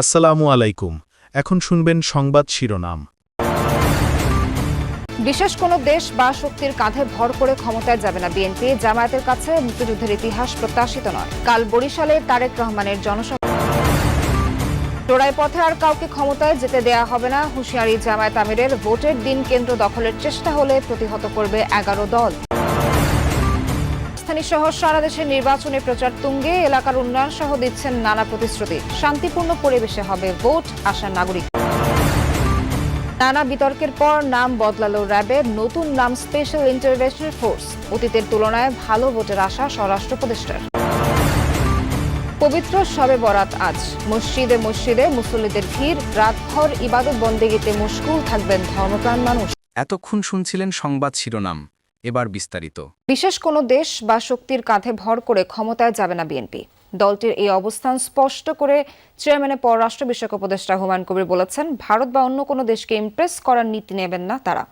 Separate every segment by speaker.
Speaker 1: আসসালামু আলাইকুম। এখন শুনবেন সংবাদ শিরোনাম।
Speaker 2: বিশেষ কোনো দেশ বা শক্তির কাঁধে ভর করে ক্ষমতায় যাবে না বিএনপি। জামায়াতের কাছে মুক্তিযুদ্ধের ইতিহাস প্রত্যাশিত নয়। কাল বরিশালে তারেক রহমানের জনসভা। চোরাই পথে আর কাউকে ক্ষমতায় যেতে দেয়া হবে না, হুঁশিয়ারি জামায়াত আমিরের। ভোটের দিন কেন্দ্র দখলের চেষ্টা হলে প্রতিহত করবে 11 দল। রাজধানী সহ সারা দেশে নির্বাচনী প্রচার তুঙ্গে, এলাকার উন্নয়ন সহ দিচ্ছেন নানা প্রতিশ্রুতি। শান্তিপূর্ণ পরিবেশে হবে ভোট, আশা নাগরিক। নানা বিতর্কের পর নাম বদলালো র্যাবের, নতুন নাম স্পেশাল ইন্টারভেনশন ফোর্স। অতীতের তুলনায় ভালো ভোটের আশা স্বরাষ্ট্র উপদেষ্টার। পবিত্র শবে বরাত আজ, মসজিদে মসজিদে মুসল্লিদের ভিড়। রাতভর ইবাদত বন্দেগীতে মশগুল থাকবেন ধর্মপ্রাণ মানুষ।
Speaker 3: এতক্ষণ শুনছিলেন সংবাদ শিরোনাম, এবার বিস্তারিত।
Speaker 2: বিশেষ কোনো দেশ বা শক্তির কাঁধে ভর করে ক্ষমতায় যাবে না বিএনপি। দলটির এই অবস্থান স্পষ্ট করে চেয়ারম্যানের পররাষ্ট্র বিষয়ক উপদেষ্টা হুমায়ুন কবির বলেছেন, ভারত বা অন্য কোনো দেশকে ইমপ্রেস করার নীতি নেবেন না তারা।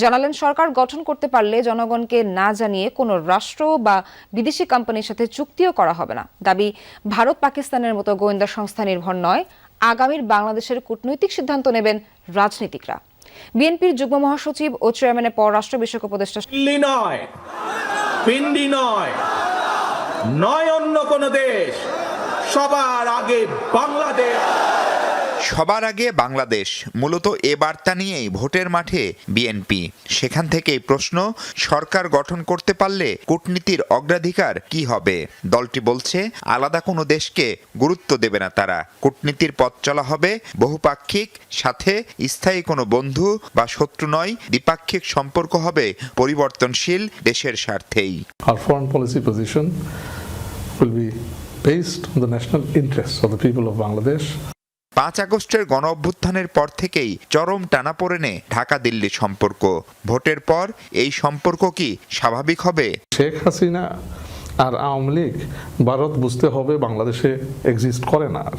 Speaker 2: জানালেন, সরকার গঠন করতে পারলে জনগণকে না জানিয়ে কোনো রাষ্ট্র বা বিদেশি কোম্পানির সাথে চুক্তিও করা হবে না। দাবি, ভারত পাকিস্তানের মতো গোয়েন্দা সংস্থা নির্ভর নয়, আগামীর বাংলাদেশের কূটনৈতিক সিদ্ধান্ত নেবেন রাজনীতিকরা। বিএনপির যুগ্ম মহাসচিব ও চেয়ারম্যানের পররাষ্ট্র বিষয়ক উপদেষ্টা
Speaker 4: নয় অন্য কোন দেশ, সবার আগে বাংলাদেশ।
Speaker 5: সবার আগে বাংলাদেশ, মূলত এ বার্তা নিয়েই ভোটের মাঠে বিএনপি। সেখান থেকেই প্রশ্ন, সরকার গঠন করতে পারলে কূটনীতির অগ্রাধিকার কি হবে? দলটি বলছে, আলাদা কোনো দেশকে গুরুত্ব দেবে না তারা। কূটনীতির পথ চলা হবে বহুপাক্ষিক, সাথে স্থায়ী কোনো বন্ধু বা শত্রু নয়। দ্বিপাক্ষিক সম্পর্ক হবে পরিবর্তনশীল দেশের স্বার্থেই।
Speaker 6: Our foreign policy position will be based on the national interests of the people of Bangladesh.
Speaker 5: 5 আগস্টের গণ অভ্যুত্থানের পর থেকেই চরম টানাপোড়েনে ঢাকা দিল্লি সম্পর্ক। ভোটের পর এই সম্পর্ক কি স্বাভাবিক হবে?
Speaker 6: শেখ হাসিনা আর আওয়ামী লীগ ভারত বুঝতে হবে বাংলাদেশে এক্সিস্ট করে না। আর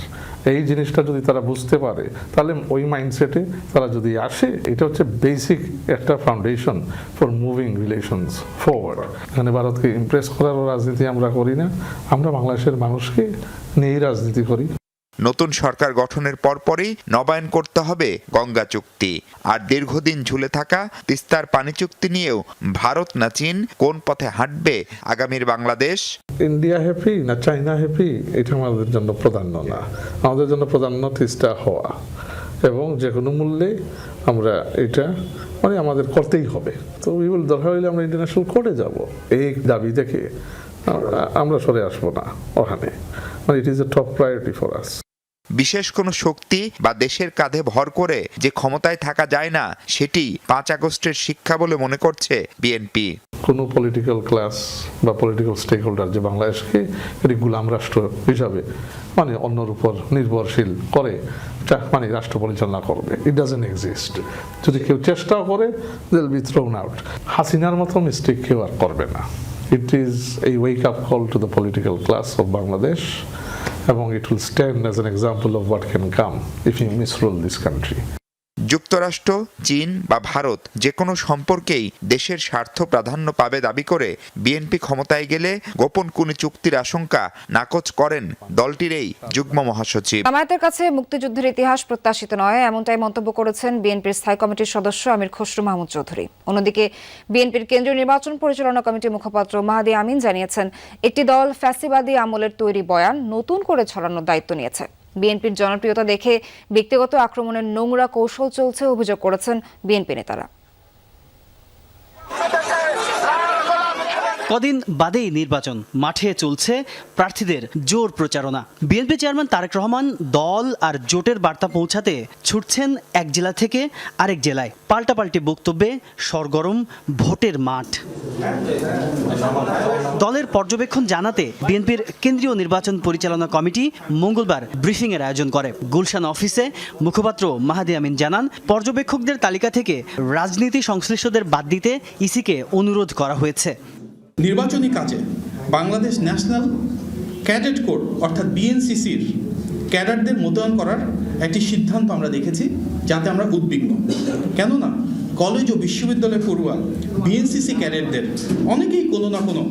Speaker 6: এই জিনিসটা যদি তারা বুঝতে পারে, তাহলে ওই মাইন্ডসেটে তারা যদি আসে, এটা হচ্ছে বেসিক একটা foundation for moving relations forward. এখানে ভারতকে ইমপ্রেস করার রাজনীতি আমরা করি না, আমরা বাংলাদেশের মানুষকে নিয়েই রাজনীতি করি।
Speaker 5: নতুন সরকার গঠনের পরপরই নবায়ন করতে হবে গঙ্গা চুক্তি। আর দীর্ঘদিন ঝুলে থাকা তিস্তার পানি চুক্তি নিয়েও ভারত না চীন কোন পথে হাঁটবে আগামীর বাংলাদেশ?
Speaker 6: ইন্ডিয়া হ্যাপি না চায়না হ্যাপি, এটা আমাদের জন্য প্রাধান্য না। আমাদের জন্য প্রাধান্য তিস্তা হওয়া, এবং যে কোনো মূল্যে আমরা এটা আমাদের করতেই হবে। তো দরকার হইলে আমরা ইন্টারন্যাশনাল কোর্টে যাব, এই দাবি দেখে আমরা সরে আসবো না ওখানে। It is a top priority for us.
Speaker 5: বিশেষ কোনো শক্তি বা দেশের কাঁধে ভর করে যে ক্ষমতায় থাকা যায় না, সেটি 5 আগস্টের শিক্ষা বলে মনে করছে বিএনপি।
Speaker 6: কোনো পলিটিক্যাল ক্লাস বা পলিটিক্যাল স্টেক হোল্ডার যে বাংলাদেশকে একটি গোলাম রাষ্ট্র হিসাবে অন্যর উপর নির্ভরশীল করে রাষ্ট্র পরিচালনা করবে, ইট ডাজন্ট এক্সিস্ট। যদি কেউ চেষ্টাও করে, they will be thrown out. হাসিনার মতো মিস্টেক কেউ আর করবে না। It is a wake-up call to the political class of Bangladesh, এবং it will stand as an example of what can come if you misrule this country.
Speaker 5: যুক্তরাষ্ট্র, চীন বা ভারত যে কোনো সম্পর্কেই দেশের স্বার্থ প্রাধান্য পাবে দাবি করে বিএনপি ক্ষমতায় গেলে গোপন কোনো চুক্তির আশঙ্কা নাকচ করেন দলটির এই যুগ্ম মহাসচিব।
Speaker 2: জামায়াতের কাছে মুক্তিযুদ্ধের ইতিহাস প্রত্যাশিত নয়, এমনটাই মন্তব্য করেছেন বিএনপির স্থায়ী কমিটির সদস্য আমির খসরু মাহমুদ চৌধুরী। অন্যদিকে বিএনপির কেন্দ্রীয় নির্বাচন পরিচালনা কমিটির মুখপাত্র মাহাদি আমিন জানিয়েছেন, একটি দল ফ্যাসিবাদী আমলের তৈরি বয়ান নতুন করে ছড়ানোর দায়িত্ব নিয়েছে। বিএনপির জনপ্রিয়তা দেখে ব্যক্তিগত আক্রমণের নোংরা কৌশল চলছে অভিযোগ করেছেন বিএনপি নেতারা।
Speaker 7: কদিন বাদেই নির্বাচন, মাঠে চলছে প্রার্থীদের জোর প্রচারণা। বিএনপি চেয়ারম্যান তারেক রহমান দল আর জোটের বার্তা পৌঁছাতে ছুটছেন এক জেলা থেকে আরেক জেলায়। পাল্টাপাল্টি বক্তব্যে সরগরম ভোটের মাঠ। দলের পর্যবেক্ষণ জানাতে বিএনপির কেন্দ্রীয় নির্বাচন পরিচালনা কমিটি মঙ্গলবার ব্রিফিংয়ের আয়োজন করে। গুলশান অফিসে মুখপাত্র মাহাদি আমিন জানান, পর্যবেক্ষকদের তালিকা থেকে রাজনীতি সংশ্লিষ্টদের বাদ দিতে ইসিকে অনুরোধ করা হয়েছে।
Speaker 8: নির্বাচনী কাজে বাংলাদেশ ন্যাশনাল ক্যাডেট কোর অর্থাৎ বিএনসিসির ক্যাডারদের মোতায়েন করার একটি সিদ্ধান্ত আমরা দেখেছি, যাতে আমরা উদ্বিগ্ন। কেননা কলেজ ও বিশ্ববিদ্যালয় পড়ুয়া বিএনসিসি ক্যাডেটদের অনেকেই কোনো না কোনো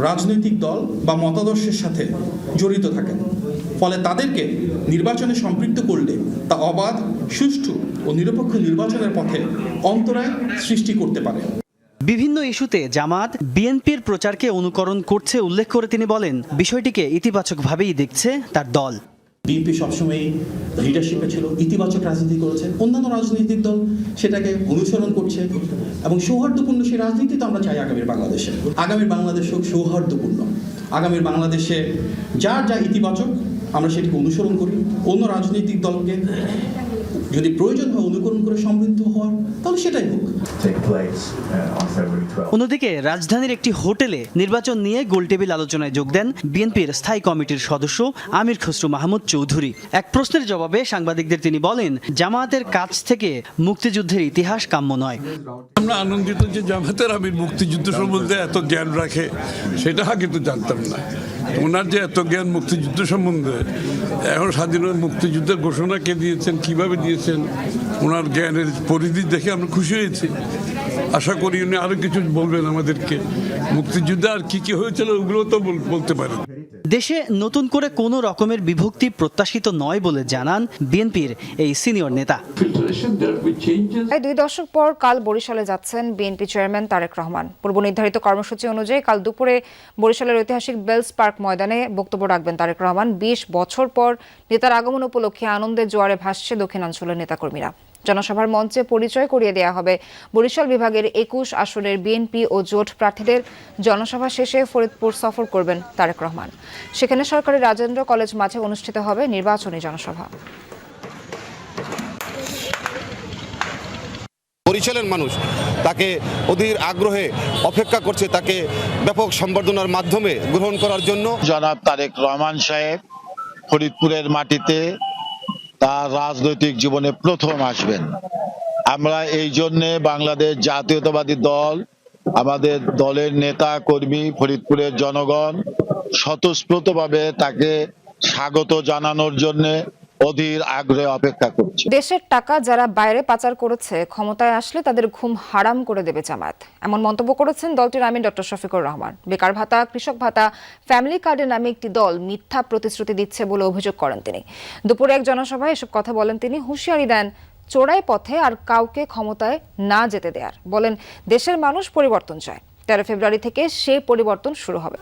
Speaker 8: রাজনৈতিক দল বা মতাদর্শের সাথে জড়িত থাকেন, ফলে তাদেরকে নির্বাচনে সম্পৃক্ত করলে তা অবাধ, সুষ্ঠু ও নিরপেক্ষ নির্বাচনের পথে অন্তরায় সৃষ্টি করতে পারে।
Speaker 7: বিভিন্ন ইস্যুতে জামাত বিএনপির প্রচারকে অনুকরণ করছে উল্লেখ করে তিনি বলেন, বিষয়টিকে ইতিবাচকভাবেই দেখছে তার দল।
Speaker 8: বিএনপি সবসময় লিডারশিপে ছিল, ইতিবাচক রাজনীতি করেছে, অন্যান্য রাজনৈতিক দল সেটাকে অনুসরণ করছে এবং সৌহার্দ্যপূর্ণ সেই রাজনীতি তো আমরা চাই আগামীর বাংলাদেশে। আগামীর বাংলাদেশ হোক সৌহার্দ্যপূর্ণ, আগামীর বাংলাদেশে যার যা ইতিবাচক আমরা সেটিকে অনুসরণ করি, অন্য রাজনৈতিক দলকে যদি প্রয়োজন হয় অনুকরণ করে সমৃদ্ধ হওয়ার, তাহলে সেটাই হোক।
Speaker 7: অন্যদিকে রাজধানীর একটি হোটেলে নির্বাচন নিয়ে গোলটেবিল আলোচনায় যোগ দেন বিএনপির স্থায়ী কমিটির সদস্য আমির খসরু মাহমুদ চৌধুরী। এক প্রশ্নের জবাবে সাংবাদিকদের তিনি বলেন, জামায়াতের কাছ থেকে মুক্তিযুদ্ধের ইতিহাস কাম্য নয়।
Speaker 9: আমরা আনন্দিত যে জামাতের আমির মুক্তিযুদ্ধ সম্বন্ধে এত জ্ঞান রাখে, সেটা কিন্তু জানতাম না। ওনার যে এত জ্ঞান মুক্তিযুদ্ধ সম্বন্ধে, এখন স্বাধীনতা মুক্তিযুদ্ধের ঘোষণা কে দিয়েছেন, কিভাবে দিয়েছেন, ওনার জ্ঞানের পরিধি দেখে আমরা খুশি হয়েছি। আশা করি উনি আরো কিছু বলবেন আমাদেরকে, মুক্তিযুদ্ধে আর কি কি হয়েছিল ওগুলো তো বলতে পারেন।
Speaker 7: দেশে নতুন করে কোনো রকমের বিভক্তি প্রত্যাশিত নয় বলে জানান বিএনপির এই সিনিয়র নেতা।
Speaker 2: 2 দশক পর কাল বরিশালে যাচ্ছেন বিএনপি চেয়ারম্যান তারেক রহমান। পূর্ব নির্ধারিত কর্মসূচি অনুযায়ী কাল দুপুরে বরিশালের ঐতিহাসিক বেলস পার্ক ময়দানে বক্তব্য রাখবেন তারেক রহমান। 20 বছর পর নেতার আগমন উপলক্ষে আনন্দের জোয়ারে ভাসছে দক্ষিণাঞ্চলের নেতাকর্মীরা। জনসভার মঞ্চে পরিচয় করিয়ে দেওয়া হবে বরিশাল বিভাগের 21 আসনের বিএনপি ও জোট প্রার্থীদের। জনসভা শেষে ফরিদপুর সফর করবেন তারেক রহমান। সেখানে সরকারি রাজেন্দ্র কলেজ মাঠে অনুষ্ঠিত হবে নির্বাচনী জনসভা।
Speaker 10: বরিশালের মানুষ তাকে অধীর আগ্রহে অপেক্ষা করছে, তাকে ব্যাপক সম্বর্ধনার মাধ্যমে গ্রহণ করার জন্য।
Speaker 11: জনাব তারেক রহমান সাহেব ফরিদপুরের মাটিতে তার রাজনৈতিক জীবনে প্রথম আসবেন। আমরা এই জন্যে বাংলাদেশ জাতীয়তাবাদী দল, আমাদের দলের নেতা কর্মী, ফরিদপুরের জনগণ স্বতঃস্ফূর্তভাবে তাকে স্বাগত জানানোর জন্য অধীর আগ্রহে অপেক্ষা করছে।
Speaker 2: দেশের টাকা যারা বাইরে পাচার করেছে, ক্ষমতায় আসলে তাদের ঘুম হারাম করে দেবে জামায়াত, এমন মন্তব্য করেছেন দলটির আমির ডক্টর শফিকুর রহমান। বেকার ভাতা, কৃষক ভাতা, ফ্যামিলি কার্ডের নামে একটি দল মিথ্যা প্রতিশ্রুতি দিচ্ছে বলে অভিযোগ করেন তিনি। দুপুরে এক জনসভায় এসব কথা বলেন তিনি। হুঁশিয়ারি দেন চোরাই পথে আর কাউকে ক্ষমতায় না যেতে দেয়ার। বলেন দেশের মানুষ পরিবর্তন চায়, 13 ফেব্রুয়ারি থেকে সেই পরিবর্তন শুরু হবে।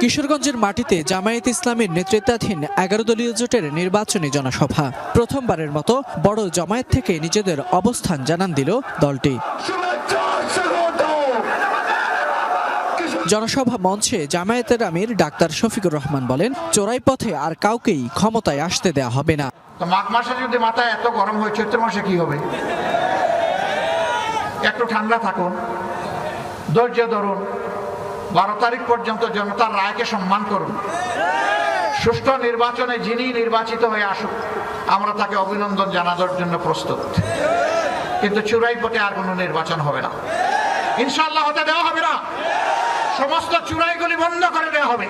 Speaker 12: কিশোরগঞ্জের মাটিতে জামায়াত ইসলামের নেতৃত্বাধীন 11 দলীয় জোটের নির্বাচনী জনসভা। প্রথমবারের মতো বড় জামায়াত থেকে নিজেদের অবস্থান জানান দিল দলটি। জনসভা মঞ্চে জামায়াতের আমির ডাক্তার শফিকুর রহমান বলেন, চোরাই পথে আর কাউকেই ক্ষমতায় আসতে দেয়া হবে না।
Speaker 13: মাঘ মাসে যদি মাথায় এত গরম হয়, চৈত্র মাসে কি হবে? একটু ঠান্ডা থাকুন, ধৈর্য ধরুন, 12 তারিখ পর্যন্ত জনতার রায়কে সম্মান করুন। সুষ্ঠু নির্বাচনে যিনি নির্বাচিত হয়ে আসুক, আমরা তাকে অভিনন্দন জানানোর জন্য প্রস্তুত। কিন্তু চুরাই পথে আর কোনো নির্বাচন হবে না, ইনশাআল্লাহ হতে দেওয়া হবে না। সমস্ত চুরাইগুলি বন্ধ করে দেওয়া হবে।